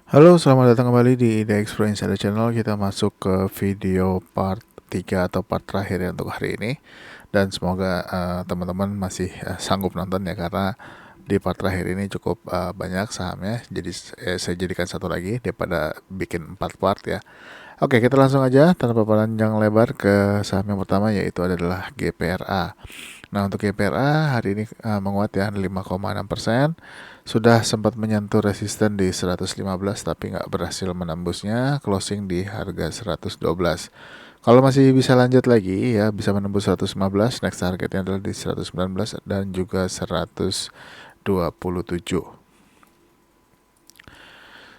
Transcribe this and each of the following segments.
Halo, selamat datang kembali di Ida Explore Insider Channel. Kita masuk ke video part 3 atau part terakhir ya untuk hari ini. Dan semoga teman-teman masih sanggup nonton ya, karena di part terakhir ini cukup banyak sahamnya. Jadi saya jadikan satu lagi daripada bikin 4 part ya. Oke, kita langsung aja tanpa panjang lebar ke saham yang pertama, yaitu adalah GPRA. Nah, untuk GPRA hari ini menguat ya 5,6%. Sudah sempat menyentuh resisten di 115 tapi nggak berhasil menembusnya, closing di harga 112. Kalau masih bisa lanjut lagi ya, bisa menembus 115, next targetnya adalah di 119 dan juga 127.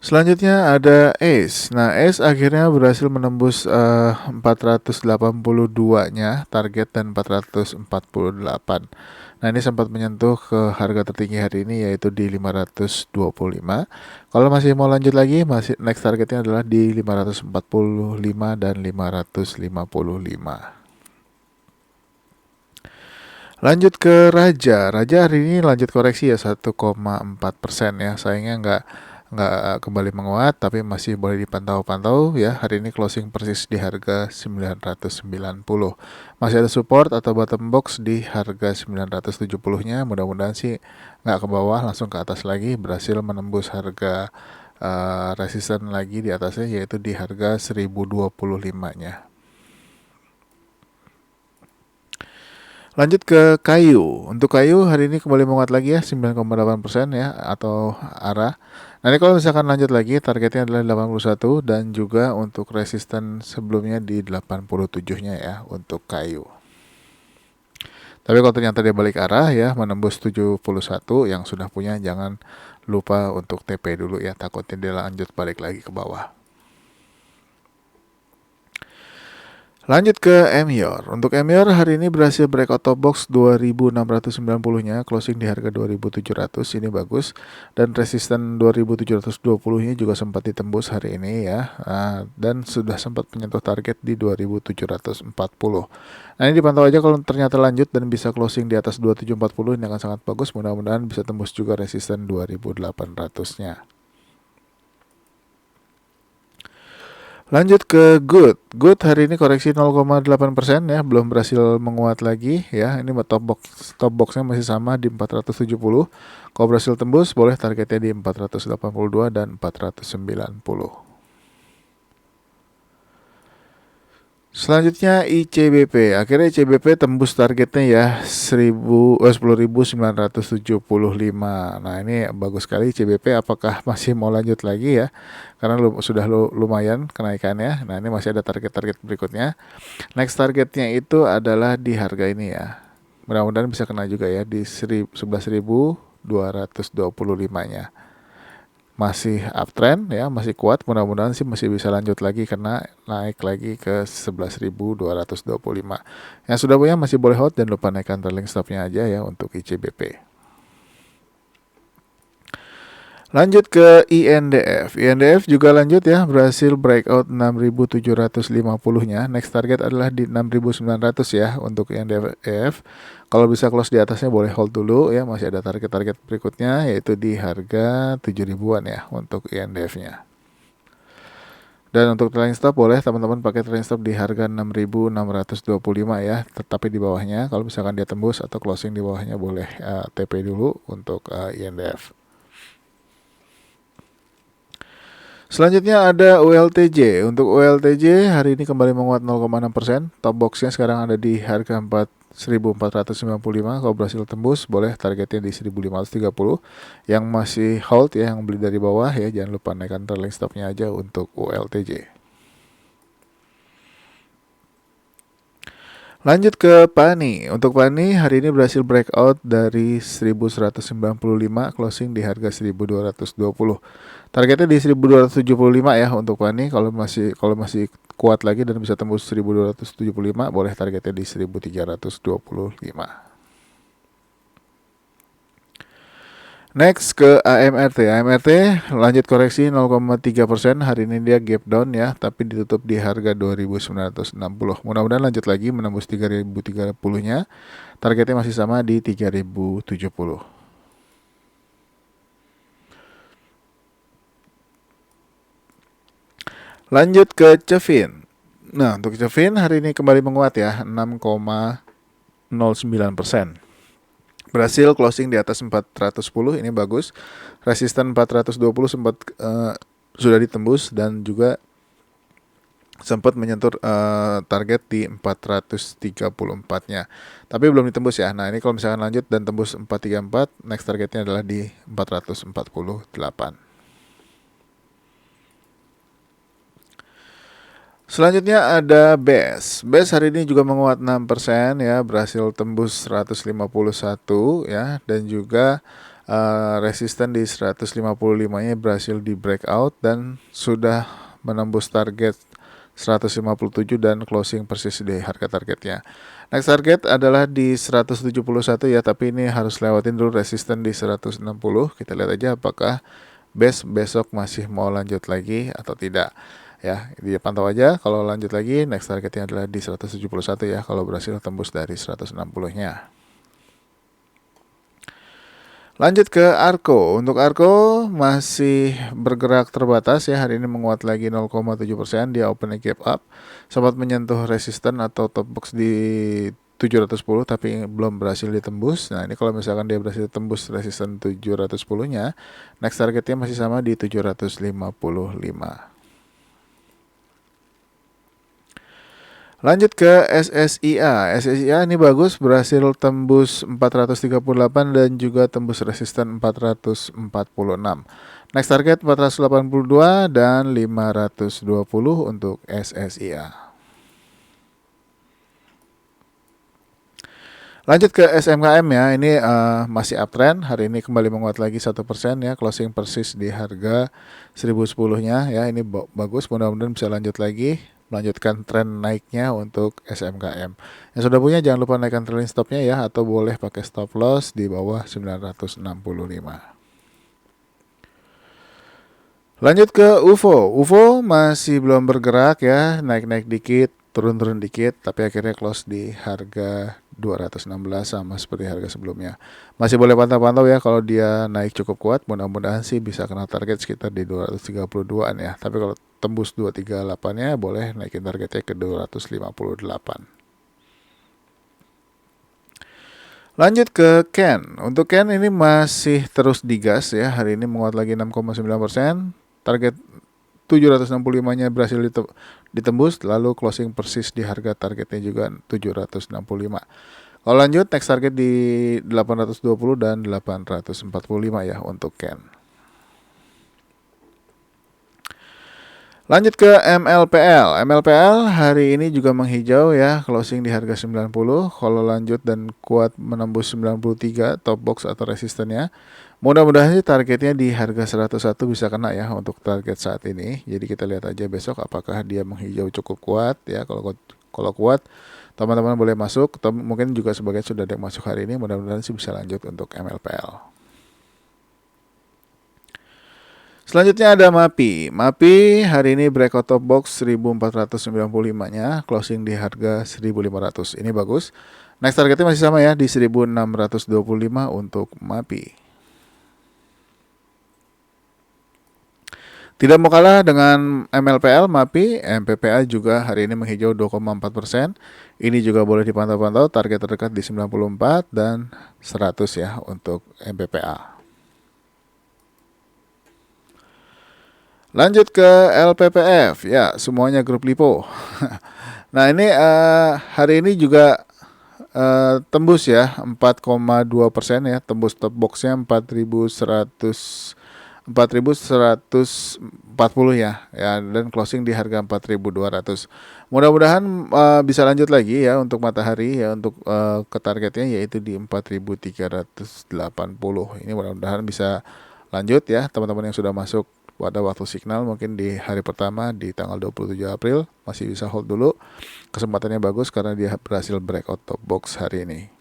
Selanjutnya ada ACE. Nah, ACE akhirnya berhasil menembus 482-nya target dan 448. Nah, ini sempat menyentuh ke harga tertinggi hari ini, yaitu di 525. Kalau masih mau lanjut lagi, masih next targetnya adalah di 545 dan 555. Lanjut ke Raja. Raja hari ini lanjut koreksi ya 1,4% ya. Sayangnya nggak kembali menguat, tapi masih boleh dipantau-pantau ya. Hari ini closing persis di harga 990. Masih ada support atau bottom box di harga 970-nya. Mudah-mudahan sih nggak ke bawah, langsung ke atas lagi, berhasil menembus harga resisten lagi di atasnya, yaitu di harga 1025-nya. Lanjut ke kayu. Untuk kayu hari ini kembali menguat lagi ya 9,8% ya, atau arah. Nanti kalau misalkan lanjut lagi, targetnya adalah 81 dan juga untuk resisten sebelumnya di 87-nya ya untuk kayu. Tapi kalau ternyata dia balik arah ya, menembus 71 yang sudah punya, jangan lupa untuk TP dulu ya, takutnya dia lanjut balik lagi ke bawah. Lanjut ke Emior. Untuk Emior hari ini berhasil breakout top box 2690-nya, closing di harga 2700. Ini bagus. Dan resisten 2720-nya juga sempat ditembus hari ini ya. Dan sudah sempat menyentuh target di 2740. Nah, ini dipantau aja, kalau ternyata lanjut dan bisa closing di atas 2740, ini akan sangat bagus. Mudah-mudahan bisa tembus juga resisten 2800-nya. Lanjut ke Good. Good hari ini koreksi 0,8% ya, belum berhasil menguat lagi ya. Ini top boxnya masih sama di 470. Kalau berhasil tembus, boleh targetnya di 482 dan 490. Selanjutnya ICBP. Akhirnya ICBP tembus targetnya ya 10.975. Nah, ini bagus sekali ICBP. Apakah masih mau lanjut lagi ya? Karena sudah lumayan kenaikannya. Nah, ini masih ada target-target berikutnya. Next targetnya itu adalah di harga ini ya. Mudah-mudahan bisa kena juga ya di 11.225-nya. Masih uptrend ya, masih kuat. Mudah-mudahan sih masih bisa lanjut lagi, karena naik lagi ke 11.225. Yang sudah punya masih boleh hold, dan lupa naikkan trailing stopnya aja ya untuk ICBP. Lanjut ke INDF. INDF juga lanjut ya, berhasil breakout 6.750-nya. Next target adalah di 6.900 ya untuk INDF. Kalau bisa close di atasnya boleh hold dulu ya, masih ada target-target berikutnya, yaitu di harga 7.000-an ya untuk INDF-nya. Dan untuk trailing stop boleh teman-teman pakai trailing stop di harga 6.625 ya, tetapi di bawahnya kalau misalkan dia tembus atau closing di bawahnya, boleh TP dulu untuk INDF. Selanjutnya ada ULTJ. Untuk ULTJ hari ini kembali menguat 0,6%. Top boxnya sekarang ada di harga 1.495. Kalau berhasil tembus, boleh targetnya di 1.530. Yang masih hold ya, yang beli dari bawah ya, jangan lupa naikkan trailing stopnya aja untuk ULTJ. Lanjut ke PANI. Untuk PANI hari ini berhasil breakout dari 1195, closing di harga 1220. Targetnya di 1275 ya untuk PANI. Kalau masih kuat lagi dan bisa tembus 1275, boleh targetnya di 1325. Next ke AMRT. AMRT lanjut koreksi 0,3%. Hari ini dia gap down ya, tapi ditutup di harga 2.960. Mudah-mudahan lanjut lagi menembus 3.030-nya. Targetnya masih sama di 3.070. . . . . . . . . . . . . . . . . . . . . . . . . . . . . . . . . . . . . . . . . . . . . . . . . . . . . . . . . . Lanjut ke Cevin. Nah, untuk Cevin hari ini kembali menguat ya, 6,09%. Berhasil closing di atas 410, ini bagus. Resisten 420 sempat sudah ditembus dan juga sempat menyentuh target di 434-nya. Tapi belum ditembus ya. Nah, ini kalau misalkan lanjut dan tembus 434, next targetnya adalah di 448. Selanjutnya ada BES. BES hari ini juga menguat 6% ya, berhasil tembus 151 ya, dan juga resisten di 155-nya berhasil di breakout dan sudah menembus target 157 dan closing persis di harga targetnya. Next target adalah di 171 ya, tapi ini harus lewatin dulu resisten di 160. Kita lihat aja apakah BES besok masih mau lanjut lagi atau tidak. Ya, dia pantau aja. Kalau lanjut lagi, next targetnya adalah di 171 ya, kalau berhasil tembus dari 160-nya. Lanjut ke Arko. Untuk Arko masih bergerak terbatas ya, hari ini menguat lagi 0,7%, dia open gap up. Sempat menyentuh resisten atau top box di 710 tapi belum berhasil ditembus. Nah, ini kalau misalkan dia berhasil tembus resisten 710-nya, next targetnya masih sama di 755. Lanjut ke SSIA. SSIA ini bagus, berhasil tembus 438 dan juga tembus resisten 446. Next target 482 dan 520 untuk SSIA. Lanjut ke SMKM ya, ini masih uptrend, hari ini kembali menguat lagi 1% ya, closing persis di harga 1010-nya ya, ini bagus, mudah-mudahan bisa lanjut lagi, melanjutkan tren naiknya untuk SMKM. Yang sudah punya jangan lupa naikkan trailing stopnya ya, atau boleh pakai stop loss di bawah 965. Lanjut ke UFO. UFO masih belum bergerak ya, naik-naik dikit, turun-turun dikit, tapi akhirnya close di harga 216 sama seperti harga sebelumnya. Masih boleh pantau-pantau ya, kalau dia naik cukup kuat, mudah-mudahan sih bisa kena target sekitar di 232-an ya. Tapi kalau tembus 238-nya boleh naikin targetnya ke 258. Lanjut ke Ken. Untuk Ken ini masih terus digas ya, hari ini menguat lagi 6,9%. Target 765-nya berhasil ditembus, lalu closing persis di harga targetnya juga 765. Kalau lanjut, next target di 820 dan 845 ya untuk Ken. Lanjut ke MLPL. MLPL hari ini juga menghijau ya, closing di harga 90. Kalau lanjut dan kuat menembus 93 top box atau resistennya, mudah-mudahan sih targetnya di harga 101 bisa kena ya untuk target saat ini. Jadi kita lihat aja besok apakah dia menghijau cukup kuat ya. Kalau kuat, teman-teman boleh masuk, atau mungkin juga sebagian sudah ada yang masuk hari ini, mudah-mudahan sih bisa lanjut untuk MLPL. Selanjutnya ada MAPI. MAPI hari ini breakout top box 1495-nya, closing di harga 1500. Ini bagus. Next targetnya masih sama ya, di 1625 untuk MAPI. Tidak mau kalah dengan MLPL, MAPI, MPPA juga hari ini menghijau 2,4%. Ini juga boleh dipantau-pantau, target terdekat di 94 dan 100 ya untuk MPPA. Lanjut ke LPPF, ya semuanya grup LiPo. Nah ini hari ini juga tembus ya 4,2% ya, tembus top boxnya 4.140 ya, dan closing di harga 4.200. Mudah-mudahan bisa lanjut lagi ya untuk matahari ya, untuk ke targetnya yaitu di 4.380. Ini mudah-mudahan bisa lanjut ya teman-teman yang sudah masuk pada waktu signal mungkin di hari pertama di tanggal 27 April masih bisa hold dulu. Kesempatannya bagus karena dia berhasil breakout top box hari ini.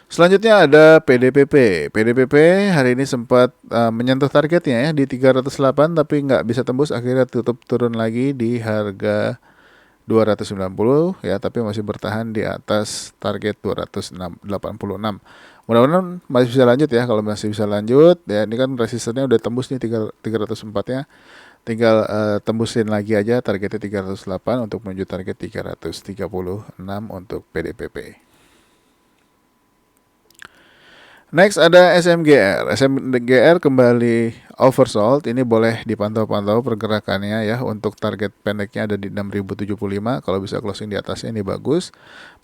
Selanjutnya ada PDPP. PDPP hari ini sempat menyentuh targetnya ya di 308 tapi nggak bisa tembus, akhirnya tutup turun lagi di harga 290 ya, tapi masih bertahan di atas target 286. Mudah-mudahan masih bisa lanjut ya. Kalau masih bisa lanjut ya, ini kan resistennya udah tembus nih 304-nya. tinggal tembusin lagi aja targetnya 308 untuk menuju target 336 untuk PDPP. Next ada SMGR. SMGR kembali oversold. Ini boleh dipantau-pantau pergerakannya ya. Untuk target pendeknya ada di 6075. Kalau bisa closing di atasnya ini bagus.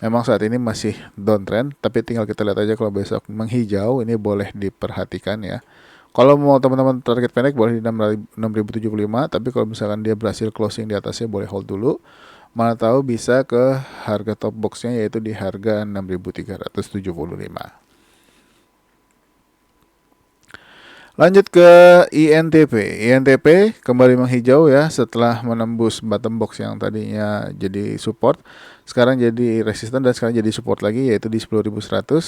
Memang saat ini masih downtrend, tapi tinggal kita lihat aja kalau besok menghijau, ini boleh diperhatikan ya. Kalau mau teman-teman target pendek boleh di 6075, tapi kalau misalkan dia berhasil closing di atasnya boleh hold dulu. Mana tahu bisa ke harga top boxnya yaitu di harga 6375. Lanjut ke INTP. INTP kembali menghijau ya setelah menembus bottom box yang tadinya jadi support, sekarang jadi resisten dan sekarang jadi support lagi yaitu di 10.100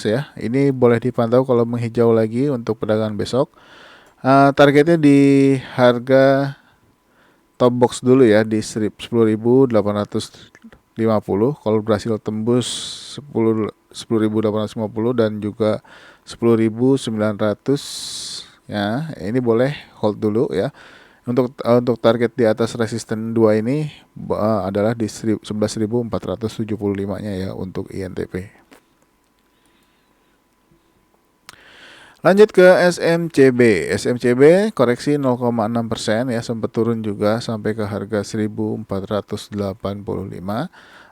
ya. Ini boleh dipantau kalau menghijau lagi untuk perdagangan besok. Targetnya di harga top box dulu ya di 10.850. Kalau berhasil tembus 10.850 dan juga 10.900 ya, ini boleh hold dulu ya. Untuk target di atas resisten 2 ini adalah di 11.475-nya ya untuk INTP. Lanjut ke SMCB. SMCB koreksi 0,6% ya, sempat turun juga sampai ke harga 1.485.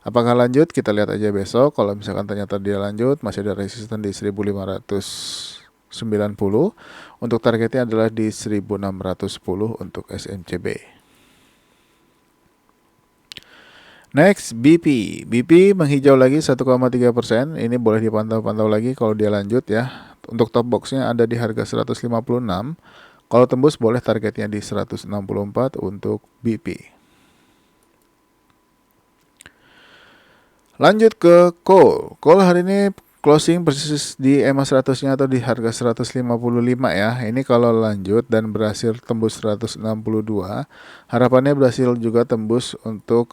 Apakah lanjut? Kita lihat aja besok. Kalau misalkan ternyata dia lanjut, masih ada resisten di 1.590. Untuk targetnya adalah di 1.610 untuk SMCB. Next, BP. BP menghijau lagi 1,3%. Ini boleh dipantau-pantau lagi kalau dia lanjut ya. Untuk top boxnya ada di harga 156. Kalau tembus boleh targetnya di 164 untuk BP. Lanjut ke coal. Coal hari ini closing persis di EMA 100-nya atau di harga 155 ya. Ini kalau lanjut dan berhasil tembus 162, harapannya berhasil juga tembus untuk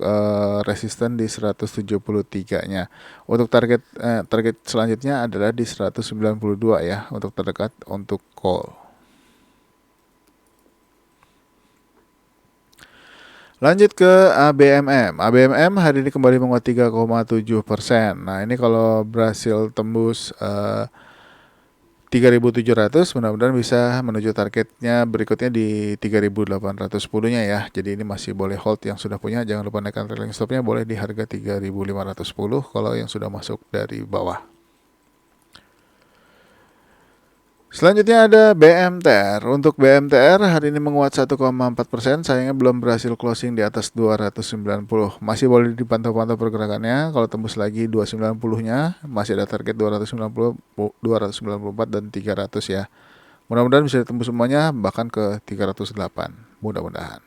resisten di 173-nya. Untuk target selanjutnya adalah di 192 ya untuk terdekat untuk call. Lanjut ke ABMM. ABMM hari ini kembali menguat 3,7%. Nah, ini kalau berhasil tembus 3.700, mudah-mudahan bisa menuju targetnya berikutnya di 3.810-nya ya. Jadi ini masih boleh hold yang sudah punya. Jangan lupa naikkan trailing stopnya boleh di harga 3.510 kalau yang sudah masuk dari bawah. Selanjutnya ada BMTR. Untuk BMTR hari ini menguat 1,4%. Sayangnya belum berhasil closing di atas 290. Masih boleh dipantau-pantau pergerakannya. Kalau tembus lagi 290-nya, masih ada target 290, 294 dan 300 ya. Mudah-mudahan bisa ditembus semuanya bahkan ke 308. Mudah-mudahan.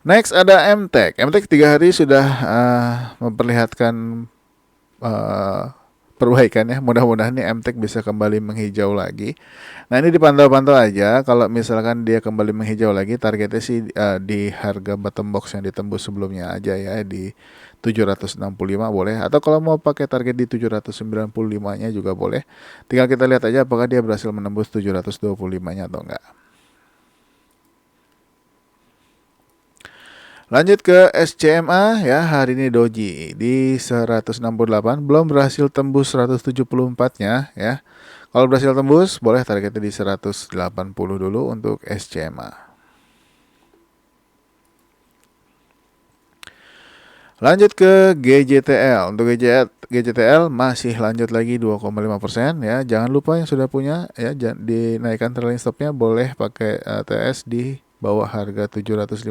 Next ada MTEK. MTEK 3 hari sudah memperlihatkan perbaikan ya. Mudah-mudahan nih MTEK bisa kembali menghijau lagi. Nah, ini dipantau-pantau aja. Kalau misalkan dia kembali menghijau lagi, targetnya sih di harga bottom box yang ditembus sebelumnya aja ya, di 765 boleh. Atau kalau mau pakai target di 795-nya juga boleh. Tinggal kita lihat aja apakah dia berhasil menembus 725-nya atau enggak. Lanjut ke SCMA ya, hari ini doji di 168, belum berhasil tembus 174-nya ya. Kalau berhasil tembus boleh targetnya di 180 dulu untuk SCMA. Lanjut ke GJTL. Untuk GJTL masih lanjut lagi 2,5% ya. Jangan lupa yang sudah punya ya, dinaikkan trailing stopnya boleh pakai TS di bawah harga 755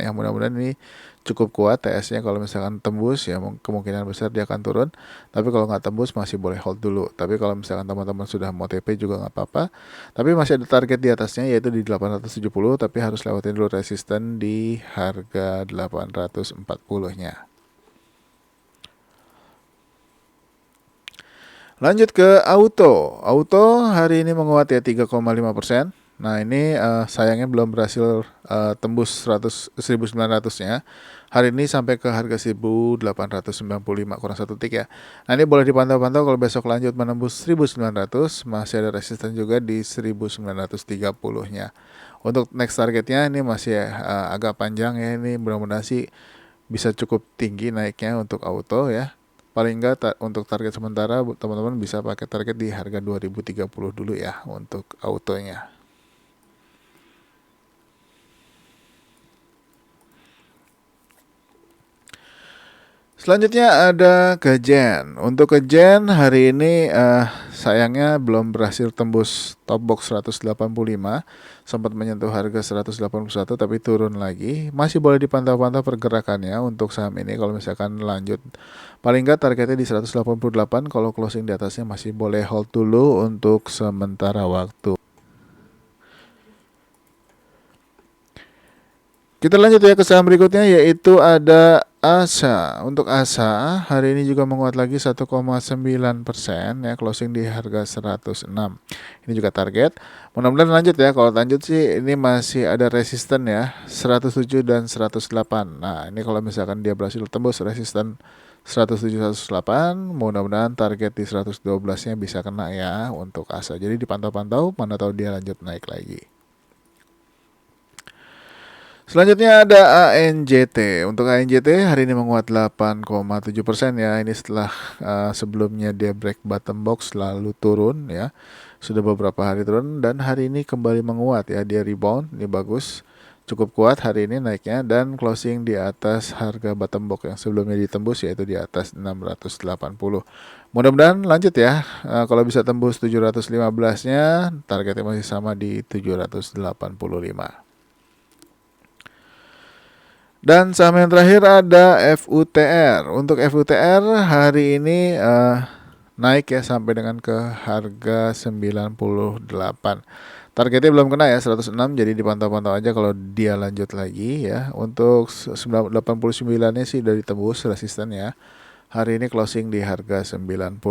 ya. Mudah-mudahan ini cukup kuat TS-nya. Kalau misalkan tembus ya kemungkinan besar dia akan turun, tapi kalau nggak tembus masih boleh hold dulu. Tapi kalau misalkan teman-teman sudah mau TP juga nggak apa-apa, tapi masih ada target di atasnya yaitu di 870, tapi harus lewatin dulu resisten di harga 840-nya. Lanjut ke auto hari ini menguat ya 3,5%. Nah ini sayangnya belum berhasil tembus 1900-nya. Hari ini sampai ke harga 1895 kurang satu tik ya. Nah ini boleh dipantau-pantau kalau besok lanjut menembus 1900, masih ada resisten juga di 1930-nya. Untuk next targetnya ini masih agak panjang ya, ini mudah-mudahan sih bisa cukup tinggi naiknya untuk auto ya. Paling enggak untuk target sementara teman-teman bisa pakai target di harga 2030 dulu ya untuk autonya. Selanjutnya ada Kejen. Untuk Kejen hari ini sayangnya belum berhasil tembus top box 185. Sempat menyentuh harga 181 tapi turun lagi. Masih boleh dipantau-pantau pergerakannya untuk saham ini kalau misalkan lanjut. Paling nggak targetnya di 188, kalau closing di atasnya masih boleh hold dulu untuk sementara waktu. Kita lanjut ya ke saham berikutnya yaitu ada ASA. Untuk ASA hari ini juga menguat lagi 1,9% ya, closing di harga 106. Ini juga target. Mudah-mudahan lanjut ya. Kalau lanjut sih ini masih ada resisten ya, 107 dan 108. Nah, ini kalau misalkan dia berhasil tembus resisten 107 108, mudah-mudahan target di 112-nya bisa kena ya untuk ASA. Jadi dipantau-pantau, mana tahu dia lanjut naik lagi. Selanjutnya ada ANJT. Untuk ANJT hari ini menguat 8,7% ya. Ini setelah sebelumnya dia break bottom box lalu turun ya. Sudah beberapa hari turun dan hari ini kembali menguat ya. Dia rebound, ini bagus. Cukup kuat hari ini naiknya dan closing di atas harga bottom box yang sebelumnya ditembus yaitu di atas 680. Mudah-mudahan lanjut ya. Kalau bisa tembus 715-nya, targetnya masih sama di 785. Dan saham yang terakhir ada FUTR. Untuk FUTR hari ini naik ya sampai dengan ke harga 98. Targetnya belum kena ya 106, jadi dipantau-pantau aja kalau dia lanjut lagi ya. Untuk 89-nya sih udah ditembus resisten ya. Hari ini closing di harga 90.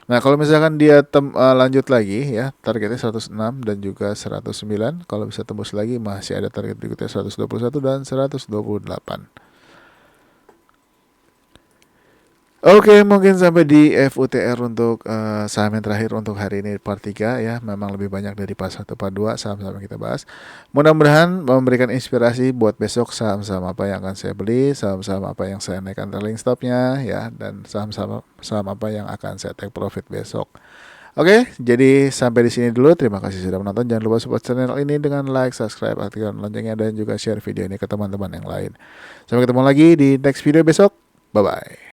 Nah, kalau misalkan dia lanjut lagi ya, targetnya 106 dan juga 109. Kalau bisa tembus lagi masih ada target berikutnya 121 dan 128. Oke, mungkin sampai di FUTR untuk saham yang terakhir untuk hari ini part 3 ya. Memang lebih banyak dari part 1 part 2 saham-saham yang kita bahas. Mudah-mudahan memberikan inspirasi buat besok saham-saham apa yang akan saya beli, saham-saham apa yang saya naikkan trailing stopnya ya, dan saham-saham apa yang akan saya take profit besok. Oke, jadi sampai di sini dulu. Terima kasih sudah menonton. Jangan lupa support channel ini dengan like, subscribe, aktifkan loncengnya dan juga share video ini ke teman-teman yang lain. Sampai ketemu lagi di next video besok. Bye-bye.